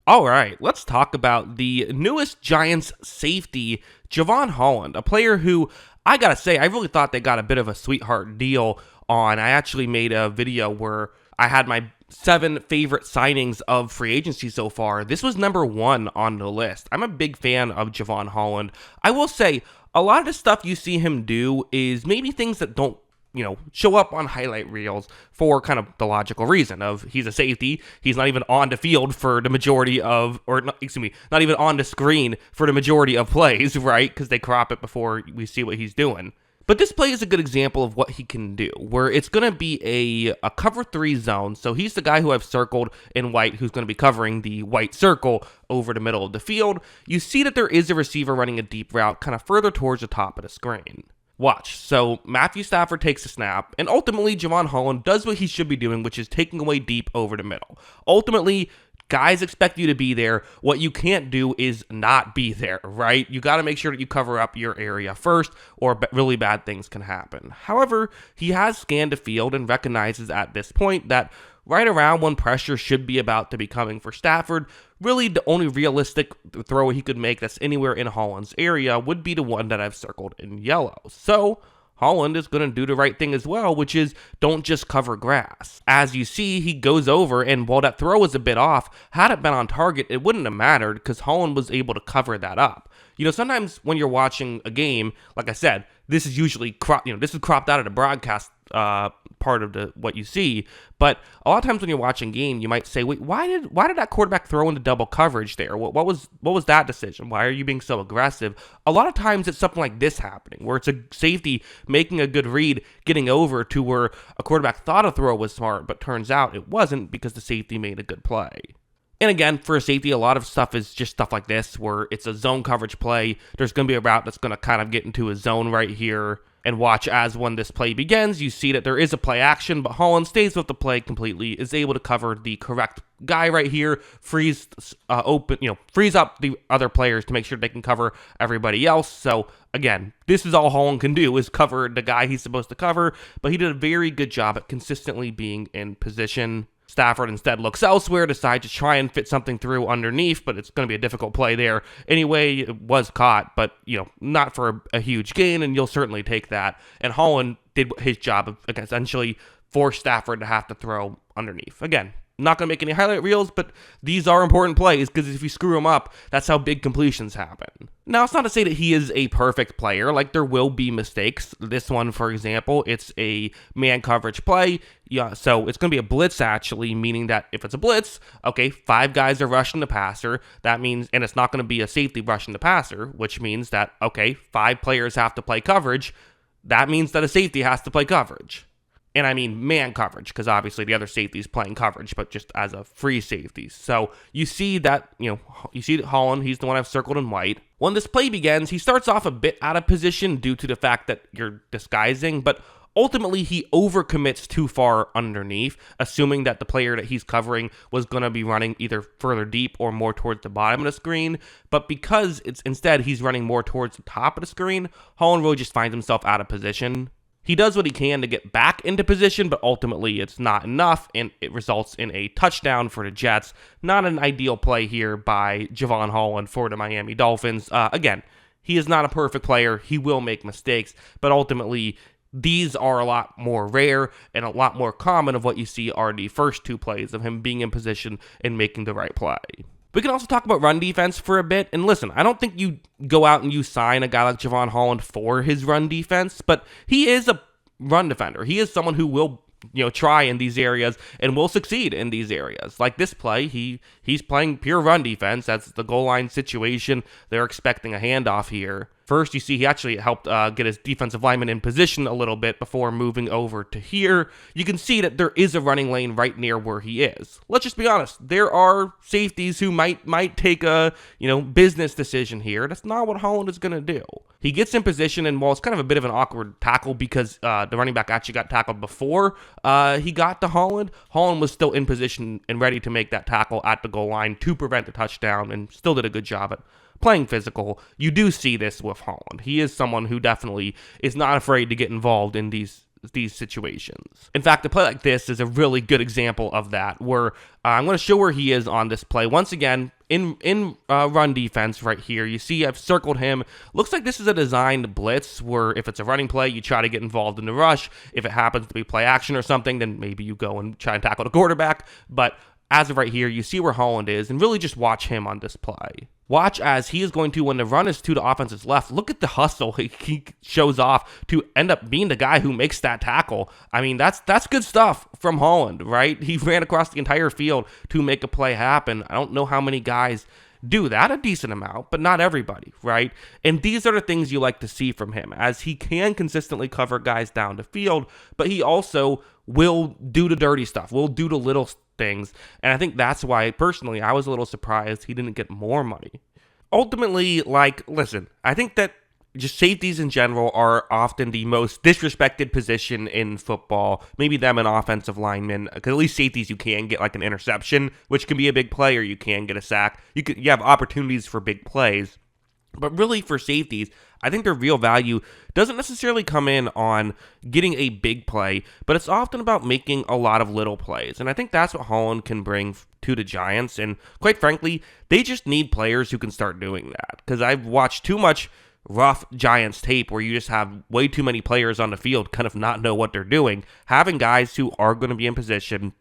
All right, let's talk about the newest Giants safety, Jevon Holland, a player who I gotta say, I really thought they got a bit of a sweetheart deal on. I actually made a video where I had my 7 favorite signings of free agency so far. This was number 1 on the list. I'm a big fan of Jevon Holland. I will say, a lot of the stuff you see him do is maybe things that don't show up on highlight reels for kind of the logical reason of he's a safety. He's not even on the field for the majority of, not even on the screen for the majority of plays, right? Because they crop it before we see what he's doing. But this play is a good example of what he can do, where it's going to be a cover 3 zone. So he's the guy who I've circled in white who's going to be covering the white circle over the middle of the field. You see that there is a receiver running a deep route kind of further towards the top of the screen. Watch. So Matthew Stafford takes a snap, and ultimately Jevon Holland does what he should be doing, which is taking away deep over the middle. Ultimately, guys expect you to be there. What you can't do is not be there, right? You got to make sure that you cover up your area first, or really bad things can happen. However, he has scanned the field and recognizes at this point that right around when pressure should be about to be coming for Stafford, really the only realistic throw he could make that's anywhere in Holland's area would be the one that I've circled in yellow. So Holland is going to do the right thing as well, which is don't just cover grass. As you see, he goes over, and while that throw is a bit off, had it been on target, it wouldn't have mattered because Holland was able to cover that up. Sometimes when you're watching a game, like I said, this is usually cropped out of the broadcast part of what you see. But a lot of times when you're watching game, you might say, "Wait, why did that quarterback throw into double coverage there? What was that decision? Why are you being so aggressive?" A lot of times it's something like this happening, where it's a safety making a good read, getting over to where a quarterback thought a throw was smart, but turns out it wasn't because the safety made a good play. And again, for a safety, a lot of stuff is just stuff like this, where it's a zone coverage play. There's going to be a route that's going to kind of get into a zone right here. And watch as when this play begins, you see that there is a play action, but Holland stays with the play completely, is able to cover the correct guy right here, frees up the other players to make sure they can cover everybody else. So again, this is all Holland can do, is cover the guy he's supposed to cover, but he did a very good job at consistently being in position. Stafford instead looks elsewhere, decides to try and fit something through underneath, but it's going to be a difficult play there. Anyway, it was caught, but, not for a huge gain, and you'll certainly take that. And Holland did his job of essentially force Stafford to have to throw underneath. Again, not going to make any highlight reels, but these are important plays because if you screw them up, that's how big completions happen. Now, it's not to say that he is a perfect player. Like, there will be mistakes. This one, for example, it's a man coverage play. Yeah, so it's going to be a blitz, actually, meaning that if it's a blitz, okay, 5 guys are rushing the passer. That means, and it's not going to be a safety rushing the passer, which means that, okay, 5 players have to play coverage. That means that a safety has to play coverage. And I mean man coverage, because obviously the other safety is playing coverage, but just as a free safety. So you see that, you see that Holland, he's the one I've circled in white. When this play begins, he starts off a bit out of position due to the fact that you're disguising, but ultimately he overcommits too far underneath, assuming that the player that he's covering was going to be running either further deep or more towards the bottom of the screen. But because instead he's running more towards the top of the screen, Holland really just finds himself out of position. He does what he can to get back into position, but ultimately it's not enough, and it results in a touchdown for the Jets. Not an ideal play here by Jevon Holland for the Miami Dolphins. Again, he is not a perfect player. He will make mistakes, but ultimately these are a lot more rare, and a lot more common of what you see are the first 2 plays of him being in position and making the right play. We can also talk about run defense for a bit. And listen, I don't think you go out and you sign a guy like Jevon Holland for his run defense, but he is a run defender. He is someone who will, try in these areas and will succeed in these areas. Like this play, he's playing pure run defense. That's the goal line situation. They're expecting a handoff here. First, you see he actually helped get his defensive lineman in position a little bit before moving over to here. You can see that there is a running lane right near where he is. Let's just be honest. There are safeties who might take a business decision here. That's not what Holland is going to do. He gets in position, and while it's kind of a bit of an awkward tackle because the running back actually got tackled before he got to Holland, Holland was still in position and ready to make that tackle at the goal line to prevent the touchdown, and still did a good job at playing physical. You do see this with Holland. He is someone who definitely is not afraid to get involved in these these situations. In fact, a play like this is a really good example of that, where I'm going to show where he is on this play. Once again, in run defense right here, you see I've circled him. Looks like this is a designed blitz, where if it's a running play, you try to get involved in the rush. If it happens to be play action or something, then maybe you go and try and tackle the quarterback. But as of right here, you see where Holland is, and really just watch him on this play. Watch as he is going to, when the run is to the offense's left, look at the hustle he shows off to end up being the guy who makes that tackle. I mean, that's good stuff from Holland, right? He ran across the entire field to make a play happen. I don't know how many guys do that, a decent amount, but not everybody, right? And these are the things you like to see from him, as he can consistently cover guys down the field, but he also will do the dirty stuff, will do the little things, and I think that's why, personally, I was a little surprised he didn't get more money. Ultimately, listen, I think that just safeties in general are often the most disrespected position in football. Maybe them and offensive linemen, because at least safeties you can get like an interception, which can be a big play, or you can get a sack. You have opportunities for big plays. But really, for safeties, I think their real value doesn't necessarily come in on getting a big play, but it's often about making a lot of little plays. And I think that's what Holland can bring to the Giants. And quite frankly, they just need players who can start doing that. Because I've watched too much rough Giants tape where you just have way too many players on the field kind of not know what they're doing. Having guys who are going to be in position,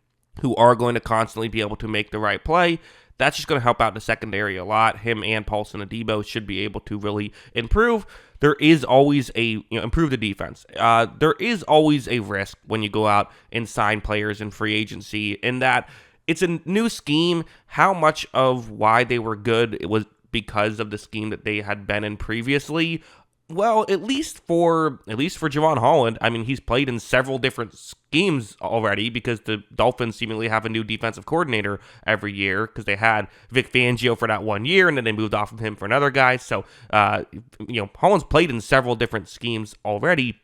who are going to constantly be able to make the right play, that's just going to help out the secondary a lot. Him and Paulson Adebo should be able to really improve. There is always improve the defense. There is always a risk when you go out and sign players in free agency, in that it's a new scheme. How much of why they were good it was because of the scheme that they had been in previously? Well, at least for Jevon Holland, I mean, he's played in several different schemes already, because the Dolphins seemingly have a new defensive coordinator every year, because they had Vic Fangio for that 1 year, and then they moved off of him for another guy. So, Holland's played in several different schemes already.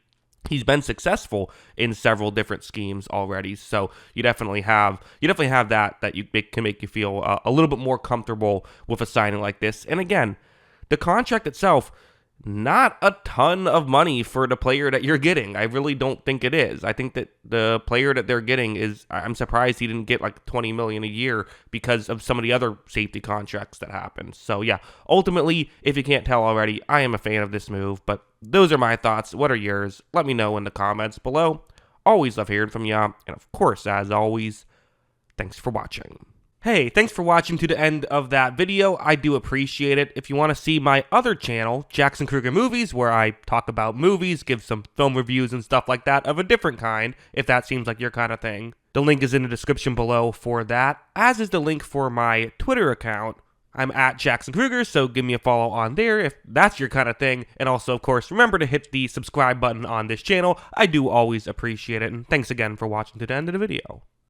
He's been successful in several different schemes already, so you definitely have that can make you feel a little bit more comfortable with a signing like this. And again, the contract itself, not a ton of money for the player that you're getting. I really don't think it is. I think that the player that they're getting I'm surprised he didn't get like $20 million a year because of some of the other safety contracts that happened. So yeah, ultimately, if you can't tell already, I am a fan of this move, but those are my thoughts. What are yours? Let me know in the comments below. Always love hearing from you. And of course, as always, thanks for watching. Hey, thanks for watching to the end of that video. I do appreciate it. If you want to see my other channel, Jackson Kruger Movies, where I talk about movies, give some film reviews and stuff like that of a different kind, if that seems like your kind of thing, the link is in the description below for that, as is the link for my Twitter account. I'm at Jackson Kruger, so give me a follow on there if that's your kind of thing. And also, of course, remember to hit the subscribe button on this channel. I do always appreciate it, and thanks again for watching to the end of the video.